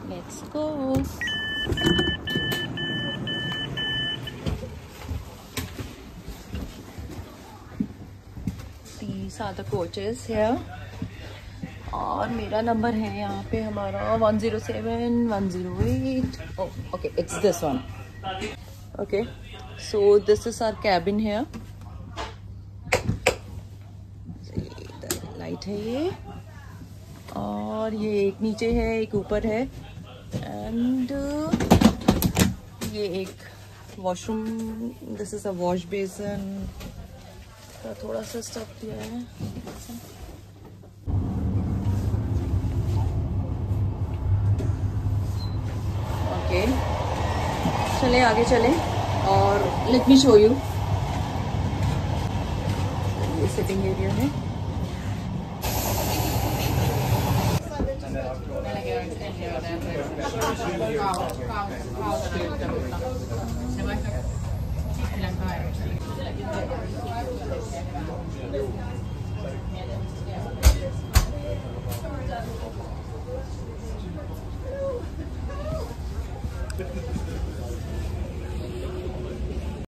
Let's go. These are the coaches here. और मेरा number है यहाँ पे हमारा 107 108. Oh, okay, it's this one. Okay, so this is our cabin here. Light है ये, और ये एक नीचे है एक ऊपर है, एंड ये एक washroom. This is a wash basin. थोड़ा सा स्टफ दिया है. ओके, चले आगे चले और लेट मी शो यू. ये सिटिंग एरिया है.